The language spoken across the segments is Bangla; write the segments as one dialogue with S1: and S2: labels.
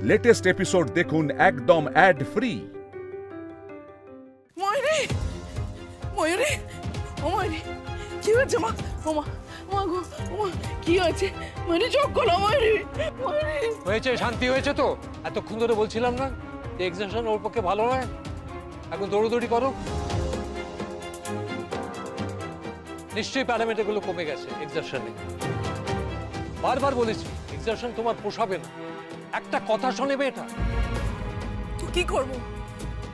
S1: লেটেস্ট এপিসোড দেখুন একদম অ্যাড ফ্রি।
S2: ময়ূরী, ময়ূরী, ও ময়ূরী, কি হয়েছে মা? ও মা, মা গো, ও মা, কি হয়েছে? ময়ূরী চোখ খোলো, ময়ূরী, ময়ূরী।
S3: হয়েছে, শান্তি হয়েছে তো? এতক্ষণ ধরে বলছিলাম না যে এক্সারসাইজ ওর পক্ষে ভালো নয়, এখন দৌড়দৌড়ি করো। নিশ্চয়ই প্যারামিটারগুলো কমে গেছে এক্সারসাইজে। বারবার বলেছি এক্সারসাইজ তোমার পোষাবে না, একটা কথা শোনে মেয়েটা।
S2: তো কি করবো?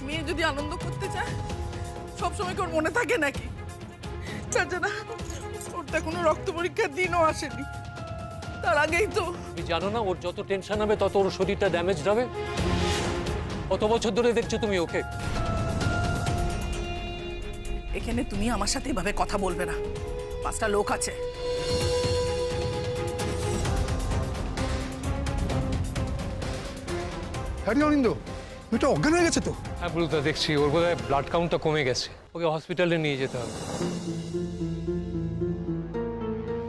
S2: মেয়ে যদি আনন্দ করতে চায় সবসময় কি ওর মনে থাকে নাকি? চাচা, ওর তো কোনো রক্ত পরীক্ষার দিনও আসেনি, তার আগেই তো।
S3: তুমি জানো না ওর যত টেনশন হবে তত ওর শরীরটা ড্যামেজ হবে? কত বছর ধরে দেখছো তুমি ওকে?
S2: এখানে তুমি আমার সাথে এভাবে কথা বলবে না, 5টা লোক আছে।
S4: হ্যাঁ অনিন্দ, মেয়েটা অজ্ঞান হয়ে গেছে তো?
S3: হ্যাঁ বুলুদা, দেখছি ওর বোধহয় ব্লাড কাউন্টটা কমে গেছে, ওকে হসপিটালে নিয়ে যেতে হবে।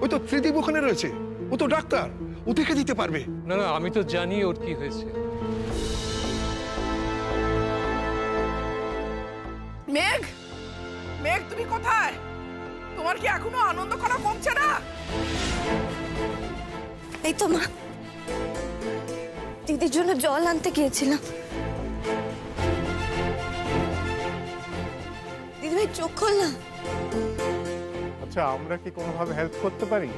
S4: ওই তো ত্রিদীপ ওখানে রয়েছে, ও তো ডাক্তার, ও দেখে দিতে পারবে।
S3: না না, আমি তো জানি ওর কি হয়েছে।
S2: মেঘ, মেঘ তুমি কোথায়? তোমার কি এখনো আনন্দ করা কমছে না?
S5: এই তো মা, দিদির জন্য জল আনতে গিয়েছিলাম। দিদি ভাই চোখ খুললাম।
S6: আচ্ছা, আমরা কি কোনোভাবে হেল্প করতে পারি?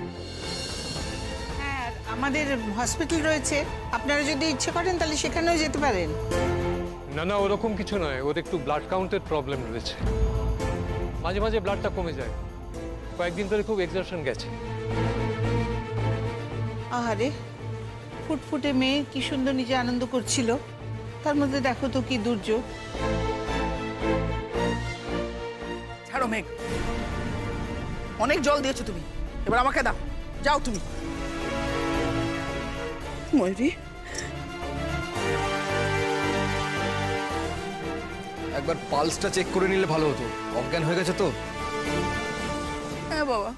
S7: হ্যাঁ, আমাদের হসপিটাল রয়েছে, আপনারা যদি ইচ্ছে করেন তাহলে সেখানেও যেতে পারেন।
S3: না না, ওরকম কিছু নয়, ওর একটু ব্লাড কাউন্টের প্রবলেম রয়েছে, মাঝে মাঝে ব্লাডটা কমে যায়, কয়েকদিন ধরে খুব এক্সারশন গেছে।
S7: আহারে, ফুটফুটে মেয়ে কি সুন্দর নিজে আনন্দ করছিল, তার মধ্যে দেখো তো কি দুর্যোগ।
S2: ছাড়ো মেঘ, অনেক জল দিয়েছো তুমি, এবার আমাকে দাও, যাও তুমি। ময়ূরী,
S8: একবার পালসটা চেক করে নিলে ভালো হতো, অজ্ঞান হয়ে গেছে তো।
S2: হ্যাঁ বাবা,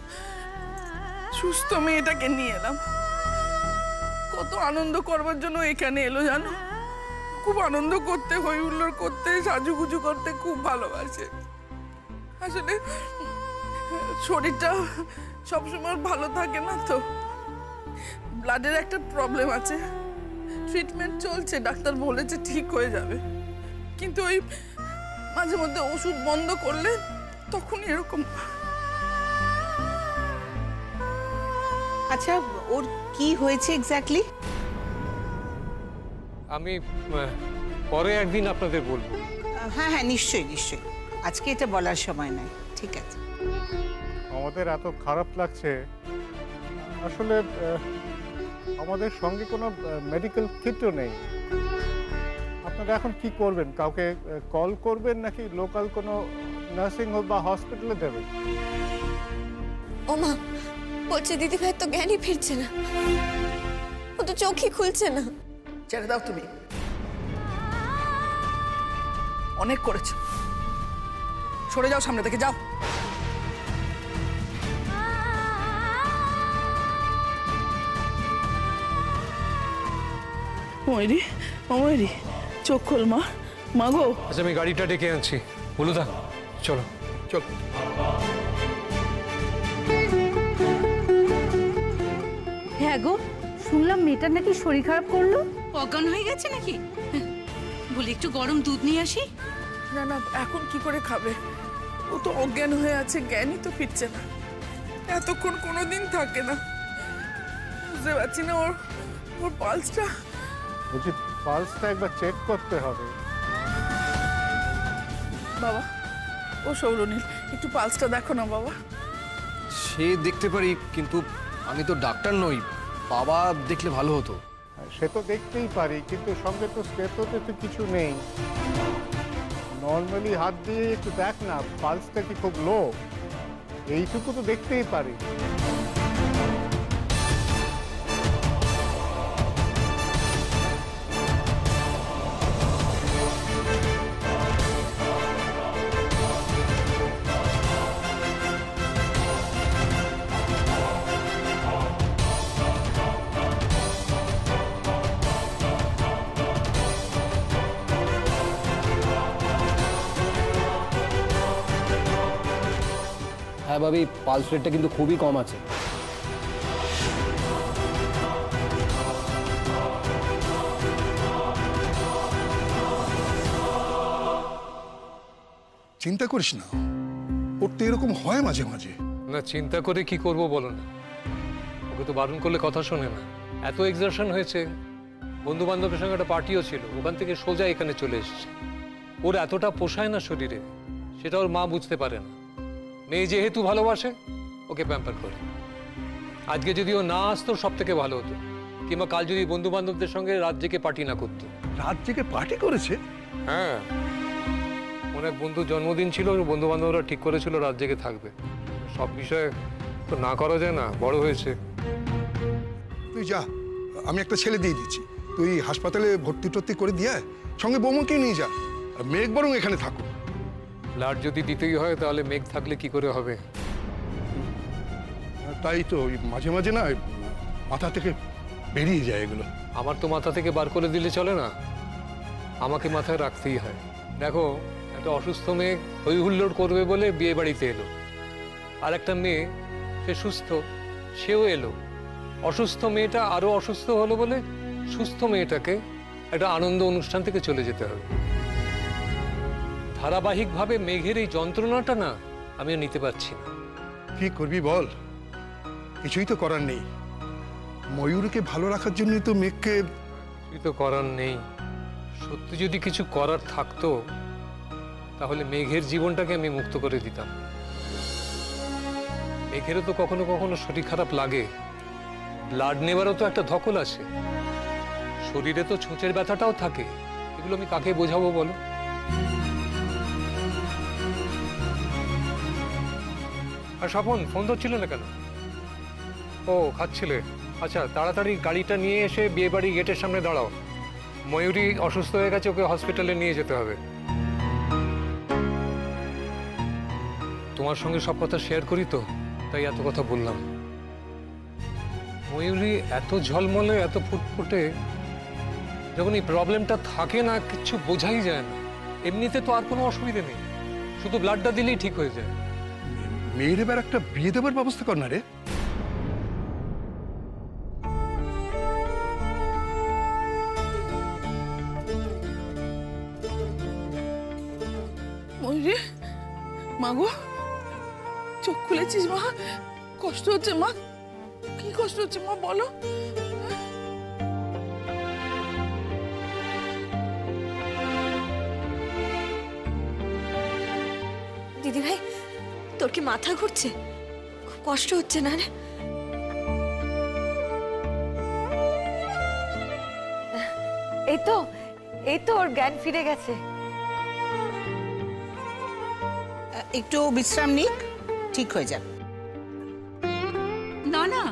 S2: সুস্থ মেয়েটাকে নিয়ে এলাম, কত আনন্দ করবার জন্য এখানে এলো জানো। খুব আনন্দ করতে, হই হুল্লোড় করতে, সাজুগুজু করতে খুব ভালোবাসে। আসলে শরীরটা সবসময় ভালো থাকে না তো, ব্লাডের একটা প্রবলেম আছে, ট্রিটমেন্ট চলছে, ডাক্তার বলেছে ঠিক হয়ে যাবে, কিন্তু ওই মাঝে মধ্যে ওষুধ বন্ধ করলে তখন এরকম।
S7: আচ্ছা, ওর কি হয়েছে এক্স্যাক্টলি?
S3: আমি পরে একদিন আপনাদের বলবো।
S7: হ্যাঁ হ্যাঁ, নিশ্চয়ই নিশ্চয়ই, আজকে এটা বলার সময় নাই। ঠিক আছে।
S6: আমাদের এত খারাপ লাগছে, আসলে আমাদের সঙ্গে কোনো মেডিকেল কিটও নেই। আপনারা এখন কি করবেন? কাউকে কল করবেন নাকি লোকাল কোনো নার্সিং হোম বা হসপিটালে দেবেন?
S5: ও মা, বলছে দিদি ভাই তো জ্ঞানই ফিরছে না, ও তো চোখই খুলছে না।
S2: ছেড়ে দাও তুমি, অনেক করেছো, সরে যাও সামনে থেকে, যাও। ময়ূরী, ও ময়ূরী, চোখ খোল মা, মা গো।
S3: আচ্ছা, আমি গাড়িটা ডেকে আনছি। বুলুদা চলো।
S4: চল।
S9: হ্যাঁ গো, শুনলাম মেয়েটার নাকি শরীর খারাপ করলো,
S10: অজ্ঞান হয়ে গেছে নাকি? বলি একটু গরম দুধ নিয়ে আসি।
S2: না না, এখন কি করে খাবে? ও তো অজ্ঞান হয়ে আছে, জ্ঞানই তো ফিরছে না, এতক্ষণ কোনোদিন থাকে না। বুঝতে পারছি না, ওর ওর পালসটা।
S6: বলছি পালসটা একবার চেক করতে হবে।
S2: বাবা, ও সৌরনীল, একটু পালসটা দেখো না বাবা।
S8: সে দেখতে পারি, কিন্তু আমি তো ডাক্তার নই, বাবা দেখলে ভালো হতো।
S6: সে তো দেখতেই পারি, কিন্তু সঙ্গে তো স্টেথোতে তো কিছু নেই। নর্মালি হাত দিয়ে একটু দেখ না, পালসটা কি খুব লো? এইটুকু তো দেখতেই পারি।
S8: হ্যাঁ ভাবি, পালস রেটটা কিন্তু খুবই কম আছে।
S4: চিন্তা করিস না, ওর তো এরকম হয় মাঝে মাঝে।
S3: না চিন্তা করে কি করব বলো না, ওকে তো বারণ করলে কথা শোনে না। এত এক্সারশন হয়েছে, বন্ধু বান্ধবের সঙ্গে একটা পার্টিও ছিল, ওখান থেকে সোজা এখানে চলে এসেছে। ওর এতটা পোষায় না শরীরে, সেটা ওর মা বুঝতে পারে না। মেয়ে যেহেতু ভালোবাসে, ওকে প্যাম্পার করে। আজকে যদি ও না আসতো সব থেকে ভালো হতো, কিংবা কাল যদি বন্ধু বান্ধবদের সঙ্গে রাত জেগে পার্টি না করতো।
S4: রাত জেগে পার্টি করেছে?
S3: হ্যাঁ, অনেক বন্ধুর জন্মদিন ছিল, বন্ধু বান্ধবরা ঠিক করেছিল রাত জেগে থাকবে। সব বিষয়ে তো না করা যায় না, বড় হয়েছে।
S4: তুই যা, আমি একটা ছেলে দিয়ে দিচ্ছি, তুই হাসপাতালে ভর্তি টর্তি করে দিয়ে আয়, সঙ্গে বৌমাকে নিয়ে যা। আর মেঘ বরং এখানে থাকো।
S3: ব্লাড যদি দিতেই হয় তাহলে মেঘ থাকলে কি করে হবে?
S4: তাই তো ওই মাঝে মাঝে না মাথা থেকে বেরিয়ে যায় এগুলো।
S3: আমার তো মাথা থেকে বার করে দিলে চলে না, আমাকে মাথায় রাখতেই হয়। দেখো, একটা অসুস্থ মেয়ে হই হুল্লোড় করবে বলে বিয়ে বাড়িতে এলো, আর একটা মেয়ে সে সুস্থ, সেও এলো। অসুস্থ মেয়েটা আরো অসুস্থ হলো বলে সুস্থ মেয়েটাকে একটা আনন্দ অনুষ্ঠান থেকে চলে যেতে হবে। ধারাবাহিকভাবে মেঘের এই যন্ত্রণাটা না আমি নিতে পারছি না।
S4: কি করবি বল, কিছুই তো করার নেই। ময়ূরকে ভালো রাখার জন্যই তো মেঘকে।
S3: কিছুই তো করার নেই। সত্যি যদি কিছু করার থাকতো তাহলে মেঘের জীবনটাকে আমি মুক্ত করে দিতাম। মেঘেরও তো কখনো কখনো শরীর খারাপ লাগে, ব্লাড নেবারও তো একটা ধকল আছে, শরীরে তো ছোঁচের ব্যথাটাও থাকে। এগুলো আমি কাকে বোঝাবো বলো? আর স্বপন ফোন ধরছিল না কেন? ও খাচ্ছিলে? আচ্ছা, তাড়াতাড়ি গাড়িটা নিয়ে এসে বিয়ে বাড়ি গেটের সামনে দাঁড়াও। ময়ূরী অসুস্থ হয়ে গেছে, ওকে হসপিটালে নিয়ে যেতে হবে। তোমার সঙ্গে সব কথা শেয়ার করি তো, তাই এত কথা বললাম। ময়ূরী এত ঝলমলে, এত ফুটফুটে, যখন এই প্রবলেমটা থাকে না কিছু বোঝাই যায় না। এমনিতে তো আর কোনো অসুবিধে নেই, শুধু ব্লাডটা দিলেই ঠিক হয়ে যায়।
S4: মেয়ের এবার একটা বিয়ে দেবার ব্যবস্থা কর না রে।
S2: ময়ূরী, মা গো, চোখ খুলেছিস মা? কষ্ট হচ্ছে মা? কি কষ্ট হচ্ছে মা বলো?
S5: দিদি ভাই, তোর কি মাথা ঘুরছে? খুব কষ্ট হচ্ছে না রে?
S9: এই তো ওর জ্ঞান ফিরে গেছে।
S7: একটু বিশ্রাম নিক, ঠিক হয়ে যাবে।
S10: না না,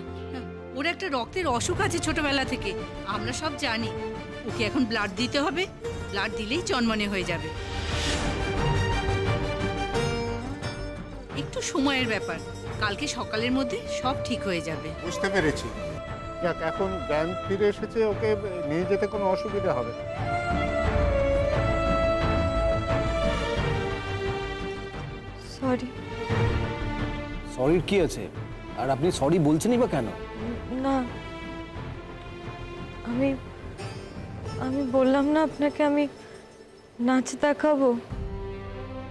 S10: ওর একটা রক্তের অসুখ আছে ছোটবেলা থেকে, আমরা সব জানি। ওকে এখন ব্লাড দিতে হবে, ব্লাড দিলেই জন্মনে হয়ে যাবে। একটু সময়ের ব্যাপার, কালকে সকালের মধ্যে সব ঠিক হয়ে যাবে।
S6: বুঝতে পেরেছি। যাক, এখন জ্ঞান ফিরে এসেছে, ওকে নিয়ে যেতে কোনো অসুবিধা হবে না।
S5: সরি।
S8: সরির কি আছে? আর আপনি সরি বলছেনই বা কেন?
S5: না, আমি বললাম না আপনাকে আমি নাচ দেখাবো,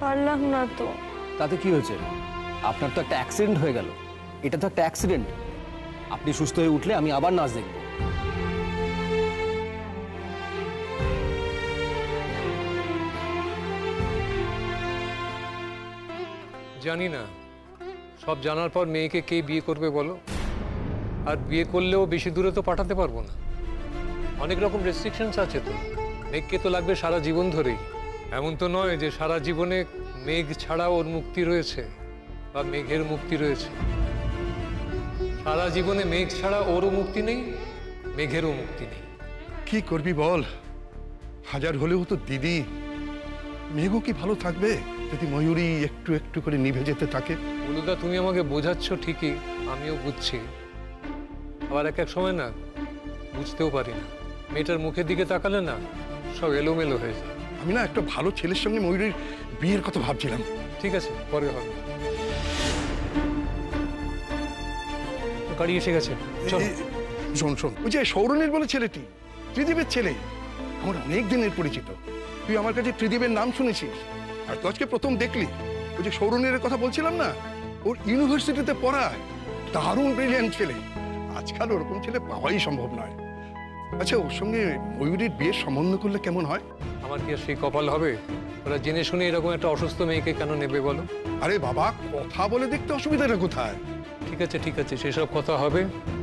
S5: পারলাম না তো।
S8: তাতে কি হয়েছে? আপনার তো একটা অ্যাক্সিডেন্ট হয়ে গেল, এটা তো একটা অ্যাক্সিডেন্ট। আপনি সুস্থ হয়ে উঠলে আমি আবার নাচ দেখব।
S3: জানি না, সব জানার পর মেয়েকে কে বিয়ে করবে বলো? আর বিয়ে করলেও বেশি দূরে তো পাঠাতে পারবো না, অনেক রকম রেস্ট্রিকশনস আছে। তো মেঘকে তো লাগবে সারা জীবন ধরেই। এমন তো নয় যে সারা জীবনে মেঘ ছাড়া ওর মুক্তি রয়েছে বা মেঘের মুক্তি রয়েছে। সারা জীবনে মেঘ ছাড়া ওরও মুক্তি নেই, মেঘেরও মুক্তি নেই।
S4: কি করবি বল, হাজার হলেও তো দিদি। মেঘও কি ভালো থাকবে যদি ময়ূরী একটু একটু করে নিভে যেতে থাকে?
S3: বলুদা, তুমি আমাকে বোঝাচ্ছ ঠিকই, আমিও বুঝছি। আবার এক এক সময় না বুঝতেও পারি না, মেয়েটার মুখের দিকে তাকালে না সব এলোমেলো হয়ে যায়।
S4: আমি না একটা ভালো ছেলের সঙ্গে ময়ূরীর বিয়ের কথা ভাবছিলাম।
S3: ঠিক আছে, পরে হবে। গাড়ি এসে গেছে, চল।
S4: শোন শোন, ওই যে সৌরনীল বলে ছেলেটি, ত্রিদীপের ছেলে, আমার অনেক দিনের পরিচিত। তুই আমার কাছে ত্রিদীপের নাম শুনেছিস, আর তো আজকে প্রথম দেখলি। ওই যে সৌরনীলের কথা বলছিলাম না, ওর ইউনিভার্সিটিতে পড়ায়, দারুণ ব্রিলিয়ান্ট ছেলে। আজকাল ওরকম ছেলে পাওয়াই সম্ভব নয়। আচ্ছা, ওর সঙ্গে ময়ূরীর বিয়ের সম্বন্ধ করলে কেমন হয়?
S3: আমার কি আর সেই কপাল হবে? ওরা জেনে শুনে এরকম একটা অসুস্থ মেয়েকে কেন নেবে বলো?
S4: আরে বাবা, কথা বলে দেখতে অসুবিধাটা কোথায়?
S3: ঠিক আছে ঠিক আছে, সেসব কথা হবে,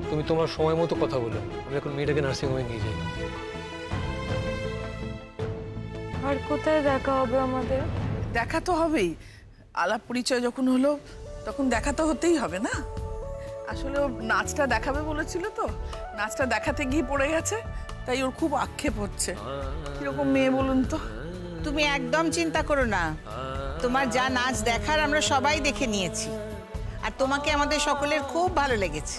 S3: তুমি তোমার সময় মতো কথা বলো। আমি এখন মেয়েটাকে নার্সিংহোমে নিয়ে যাই।
S5: আর কোথায় দেখা হবে আমাদের?
S2: দেখা তো হবেই, আলাপ পরিচয় যখন হলো তখন দেখা তো হতেই হবে না। আসলে ও নাচটা দেখাবে বলেছিল, তো নাচটা দেখাতে গিয়ে পড়ে গেছে, তাই ওর খুব আক্ষেপ হচ্ছে। কিরকম মেয়ে বলুন তো?
S7: তুমি একদম চিন্তা করো না, তোমার যা নাচ দেখার আমরা সবাই দেখে নিয়েছি, আর তোমাকে আমাদের সকলের খুব ভালো লেগেছে।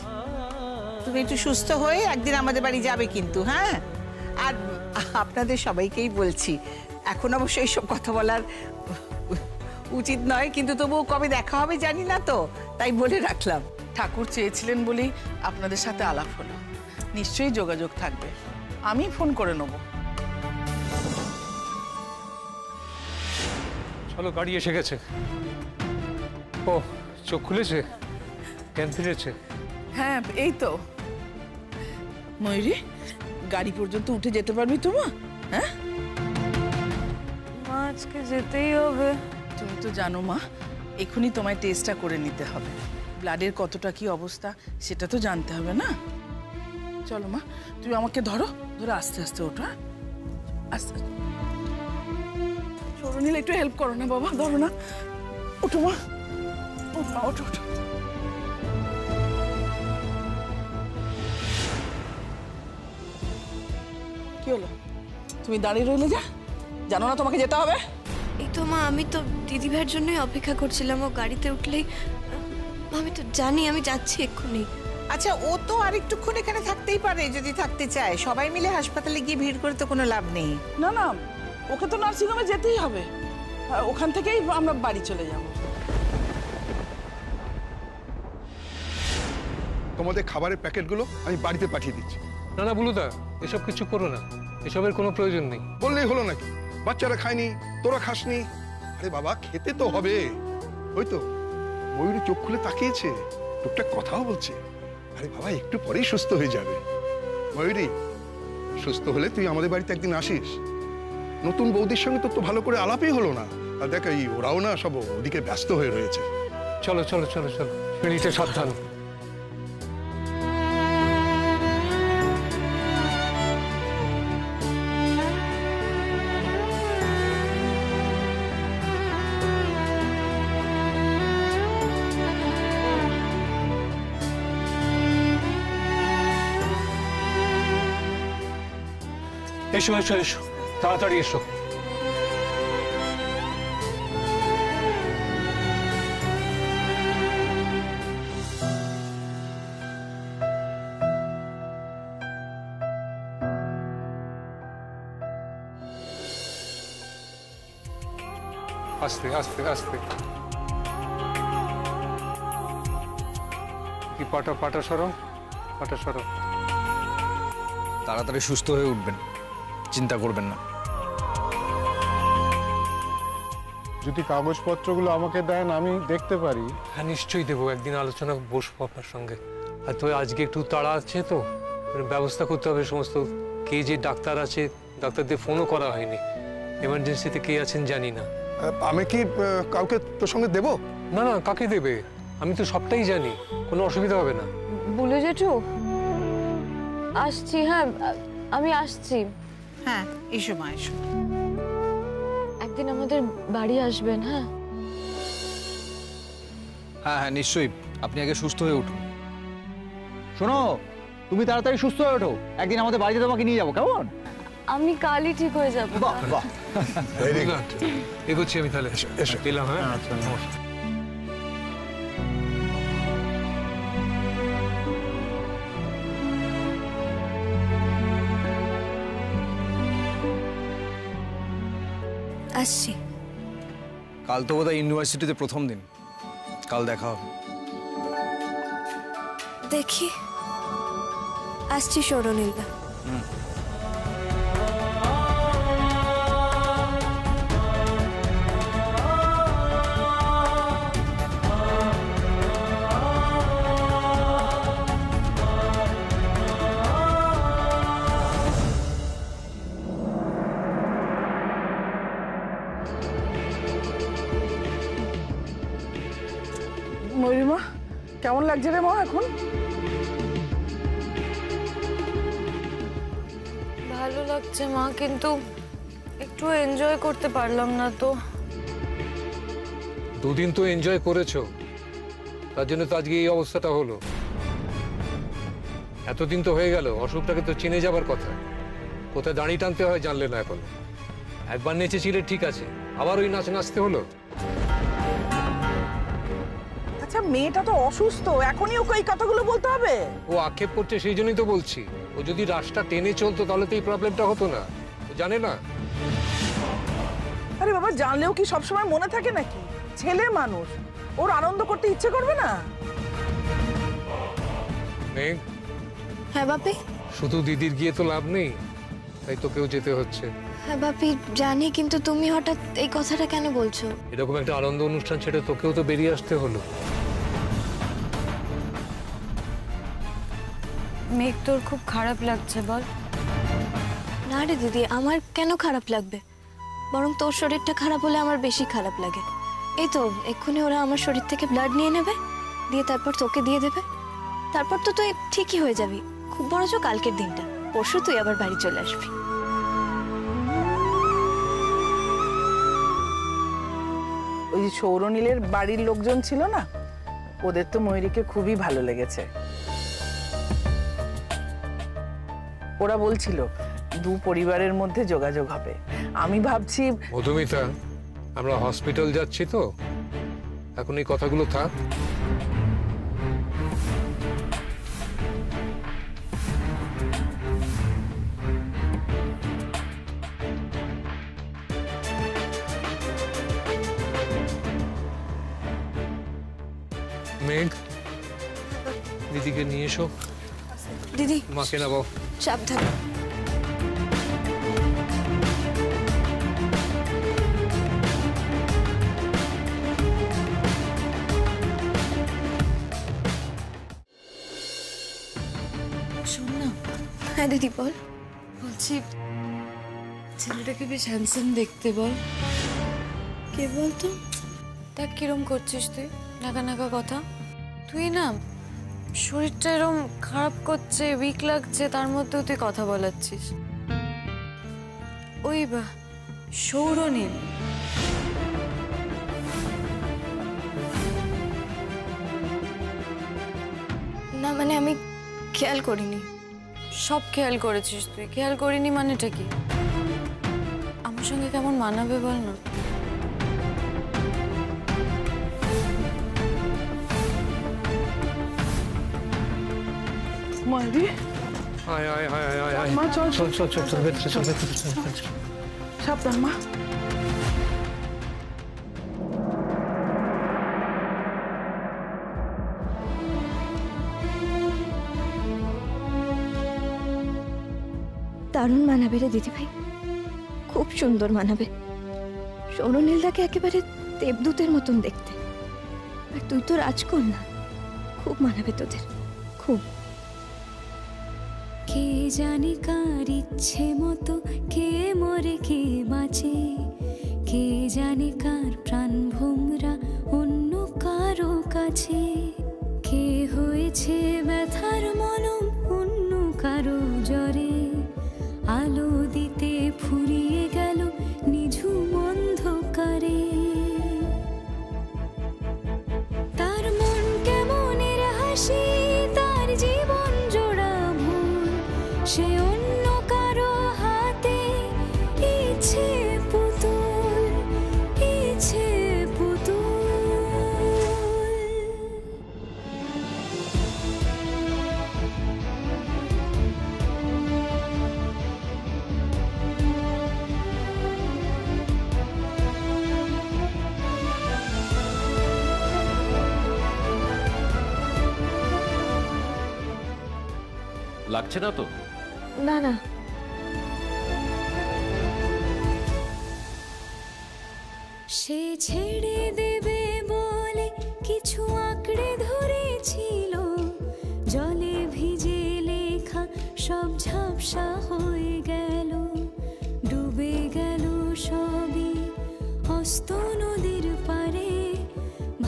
S7: তুমি একটু সুস্থ হয়ে একদিন আমাদের বাড়ি যাবে কিন্তু, হ্যাঁ? আর আপনাদের সবাইকেই বলছি, এখন অবশ্য এইসব কথা বলার উচিত নয়, কিন্তু তবুও কবে দেখা হবে জানি না, তো তাই বলে রাখলাম।
S2: ঠাকুর চেয়েছিলেন বলেই আপনাদের সাথে আলাপ হলো, নিশ্চয়ই যোগাযোগ থাকবে, আমি ফোন করে নেব।
S3: চলো, গাড়ি এসে গেছে। ও, চোখ খুলেছে, জ্ঞান ফিরেছে।
S2: হ্যাঁ, এই তো। ময়ূরী, গাড়ি পর্যন্ত উঠে যেতে পারবি তো মা? হ্যাঁ,
S5: মা আজকে যেতেই হবে।
S2: তুমি তো জানো মা, এখনই তোমায় টেস্টটা করে নিতে হবে, ব্লাডের কতটা কি অবস্থা সেটা তো জানতে হবে না। চলো মা, তুমি আমাকে ধরো, ধরে আস্তে আস্তে ওঠো। হ্যাঁ, আস্তে আস্তে। সৌরনীল, একটু হেল্প করো না বাবা, ধরো না। ওঠো মা, ওঠো মা, ওঠো ওঠো। কি হলো, তুমি দাঁড়িয়ে রইলে? জানো না তোমাকে যেতে হবে?
S5: এই তো মা, আমি তো দিদিভাইয়ের জন্যই অপেক্ষা করছিলাম। ও গাড়িতে উঠলেই আমি তো জানি আমি যাচ্ছি এক্ষুনি।
S7: আচ্ছা, ও তো আর একটুক্ষণ এখানে থাকতেই পারে যদি থাকতে চায়। সবাই মিলে হাসপাতালে গিয়ে ভিড় করে তো কোনো লাভ নেই।
S2: না না, ওকে তো নার্সিংহোমে যেতেই হবে, ওখান থেকেই আমরা বাড়ি চলে যাব।
S4: তোমাদের খাবারের প্যাকেটগুলো আমি বাড়িতে পাঠিয়ে দিচ্ছি।
S3: না না বুলুদা, এসব কিছু করো না, এসবের কোনো প্রয়োজন নেই।
S4: বললেই হলো নাকি? বাচ্চারা খায়নি, তোরা খাসনি। আরে বাবা, খেতে তো হবে। ওই তো ময়ূরী চোখ খুলে তাকিয়েছে, টুকটাক কথাও বলছে। আরে বাবা, একটু পরেই সুস্থ হয়ে যাবে। ময়ূরী, সুস্থ হলে তুই আমাদের বাড়িতে একদিন আসিস। নতুন বৌদির সঙ্গে তো ভালো করে আলাপই হলো না। আর দেখ, এই ওরাও না সব ওদিকে ব্যস্ত হয়ে রয়েছে।
S3: চলো চলো চলো চলো, সিঁড়িতে সাবধান। এসো এসো এসো, তাড়াতাড়ি এসো। আস্তে আস্তে আস্তে। কি পাটা পাটা সরো, পাটা সরো।
S8: তাড়াতাড়ি সুস্থ হয়ে উঠবেন, চিন্তা করবেন না।
S6: যদি কাগজপত্রগুলো আমাকে দেন আমি দেখতে পারি।
S3: হ্যাঁ নিশ্চয়ই দেবো, একদিন আলোচনা বসবো আপনার সঙ্গে। আর তো আজকে একটু তাড়া আছে, তো ব্যবস্থা করতে হবে সমস্ত। কে যে ডাক্তার আছে, ডাক্তারদের ফোনও করা হয়নি, এমার্জেন্সিতে কে আছেন জানি না।
S4: আমি কি কাউকে তোর সঙ্গে দেবো?
S3: না না, কাকে দেবে? আমি তো সবটাই জানি, কোনো অসুবিধা হবে না।
S5: বলে জেঠু, আসছি। হ্যাঁ, আমি আসছি।
S7: হ্যাঁ, এসো মা, এসো।
S5: একদিন আমাদের বাড়ি আসবেন? হ্যাঁ
S8: হ্যাঁ হ্যাঁ, নিশ্চয়ই। আপনি আগে সুস্থ হয়ে উঠুন। শোনো, তুমি তাড়াতাড়ি সুস্থ হয়ে ওঠো, একদিন আমাদের বাড়িতে তোমাকে নিয়ে যাবো, কেমন?
S5: আমি কালই ঠিক হয়ে যাবো।
S8: বাহ বাহ,
S4: ভেরি গুড।
S3: এগোচ্ছি আমি তাহলে।
S4: এসো।
S3: এলাম। হ্যাঁ,
S6: আচ্ছা, নমস্কার।
S5: আসছি।
S8: কাল তো বোধহয় ইউনিভার্সিটিতে প্রথম দিন, কাল দেখা হবে।
S5: দেখি আসছি সৌরনীলদা।
S2: ময়ূরিমা কেমন লাগছে রে মা এখন?
S5: ভালো লাগছে মা, কিন্তু একটু এনজয় করতে পারলাম না তো।
S3: দুদিন তো এনজয় করেছো, তার জন্য তো আজকে এই অবস্থাটা হলো। এতদিন তো হয়ে গেল, অসুখটাকে তো চিনে যাবার কথা। কোথায় দাঁড়ি টানতে হয় জানলে না এখন। একবার নেচেছিলে ঠিক আছে, আবার ওই নাচ নাচতে হলো।
S2: আচ্ছা মেয়েটা তো অসুস্থ, এখনই ওকে এই কথাগুলো বলতে হবে?
S3: ও আক্ষেপ করছে সেই জন্যই তো বলছি। ও যদি রাস্তা টেনে চলতো তাহলে তো এই প্রবলেমটা হতো না। ও জানে না।
S2: আরে বাবা, জানলেও কি সবসময় মনে থাকে নাকি? ছেলে মানুষ, ওর আনন্দ করতে ইচ্ছে করবে না?
S3: মেঘ,
S5: হ্যাঁ বাপি।
S3: শুধু দিদির গিয়ে তো লাভ নেই, তাই তোকেও যেতে হচ্ছে।
S5: হ্যাঁ বাপি জানি, কিন্তু তুমি হঠাৎ এই কথাটা কেন বলছো?
S3: এরকম একটা আনন্দ অনুষ্ঠান ছেড়ে তোকেও তো বেরিয়ে আসতে হলো।
S5: মেঘ, তোর খুব খারাপ লাগছে বল? না রে দিদি, আমার কেন খারাপ লাগবে? বরং তোর শরীরটা খারাপ হলে আমার বেশি খারাপ লাগে। এই তো এক্ষুনি ওরা আমার শরীর থেকে ব্লাড নিয়ে নেবে, দিয়ে তারপর তোকে দিয়ে দেবে। তারপর তো তুই ঠিকই হয়ে যাবি। খুব বড় কালকের দিনটা, পরশু তুই আবার বাড়ি চলে আসবি।
S2: ওই যে সৌরনীলের বাড়ির লোকজন ছিল না, ওদের তো ময়ূরীকে খুবই ভালো লেগেছে। ওরা বলছিল দু পরিবারের মধ্যে যোগাযোগ হবে। আমি ভাবছি
S3: মধুমিতা, আমরা হসপিটাল যাচ্ছি তো, এখন এই কথাগুলো থাক। মেঘ, দিদিকে নিয়ে এসো।
S5: দিদি
S3: মাকে নাও।
S5: সাবধান।
S11: শোন না।
S5: হ্যাঁ দিদি বল।
S11: বলছি ছেলেটাকে বেশ হ্যান্ডসাম দেখতে, বল।
S5: কে বলতো?
S11: দেখ কিরম করছিস তুই, নাকা নাকা কথা। তুই না শরীরটা এরম খারাপ করছে, উইক লাগছে, তার মধ্যেও তুই কথা বলাচ্ছিস। ওই বা সৌরনীল,
S5: না মানে আমি খেয়াল করিনি।
S11: সব খেয়াল করেছিস তুই? খেয়াল করিনি মানেটা কি? আমার সঙ্গে কেমন মানাবে বল না?
S2: ময়ূরী,
S3: আয় আয় আয় আয় আয় আয়।
S2: মা চল
S3: চল চল চল চল, ভেতরে চল, ভেতরে চল।
S2: সাবধান মা।
S5: দারুণ মানাবে রে দিদি ভাই, খুব সুন্দর মানাবে। সৌরনীলদাকে একেবারে দেবদূতের মতন দেখতে। আর তুই তো রাজকন্যা, খুব মানাবে তোদের, খুব।
S12: কে জানে কার ইচ্ছে মতো কে মরে কে বাঁচে, কে জানে কার প্রাণ ভোমরা অন্য কারো কাছে, কে হয়েছে ব্যথার মলম অন্য কারো জ্বরে, আলো দিতে ফুরিয়ে গেল নিঝুম অন্ধকারে। তার মন কেমনের হাসি, তার জীবন জোড়া ভুল, সে অন্য কারো হাতে ইচ্ছে পুতুল, ইচ্ছে পুতুল।
S13: লাগছে না তো?
S5: না না,
S12: সে ছেড়ে দেবে বলে কিছু আঁকড়ে ধরেছিল, জলে ভিজে লেখা সব ঝাপসা হয়ে গেল, ডুবে গেল সবই অস্ত নদীর পারে।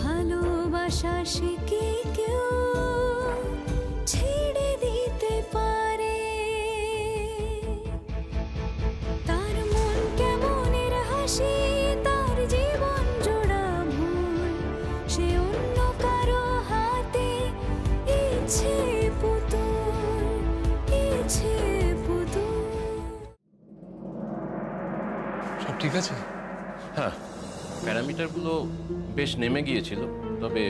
S12: ভালোবাসা সে কি কেউ ছেড়ে দিতে পারে? তার মন কেমনের হাসি, তার জীবন জোড়া ভুল, সে অন্য কারো হাতে ইচ্ছে পুতুল, ইচ্ছে পুতুল।
S3: সব ঠিক আছে?
S13: হ্যাঁ, প্যারামিটারগুলো বেশ নেমে গিয়েছিল, তবে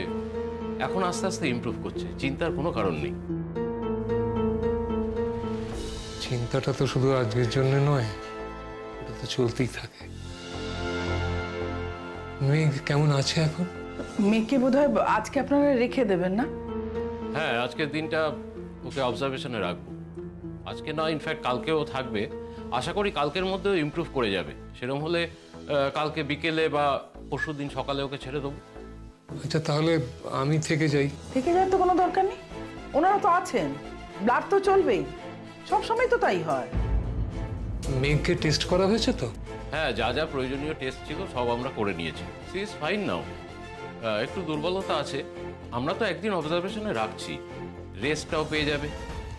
S13: এখন আস্তে আস্তে ইমপ্রুভ করছে, চিন্তার কোনো কারণ নেই।
S3: চিন্তাটা তো শুধু আজকের জন্য নয়, ওটা তো চলতেই থাকে। মেয়ে কেমন আছে এখন?
S2: মেয়েকে বোধহয় আজকে আপনারা রেখে দেবেন না?
S13: হ্যাঁ, আজকের দিনটা ওকে অবজারভেশনে রাখবো। আজকে না, ইনফ্যাক্ট কালকেও থাকবে। আশা করি কালকের মধ্যেও ইমপ্রুভ করে যাবে। সেরকম হলে কালকে বিকেলে বা পরশুদিন সকালে ওকে ছেড়ে দেবো।
S3: আচ্ছা, তাহলে আমি থেকে যাই।
S2: থেকে যাওয়ার তো কোনো দরকার নেই, ওনারা তো আছেন, ব্লাড তো চলবেই, সব সময় তো তাই হয়।
S3: মেঘকে টেস্ট করা হয়েছে তো?
S13: হ্যাঁ, যা যা প্রয়োজনীয় টেস্ট ছিল সব আমরা করে নিয়েছি। She is fine now. একটু দুর্বলতা আছে, আমরা তো একদিন অবজারভেশনে রাখছি, রেস্টটাও পেয়ে যাবে।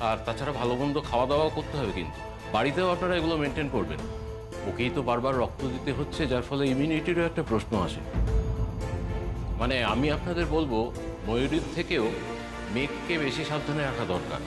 S13: আর তাছাড়া ভালো মন্দ খাওয়া দাওয়াও করতে হবে, কিন্তু বাড়িতেও আপনারা এগুলো মেনটেন করবেন। ওকেই তো বারবার রক্ত দিতে হচ্ছে, যার ফলে ইমিউনিটিরও একটা প্রশ্ন আসে। মানে আমি আপনাদের বলবো, ময়ূরীর থেকেও মেঘকে বেশি সাবধানে রাখা দরকার।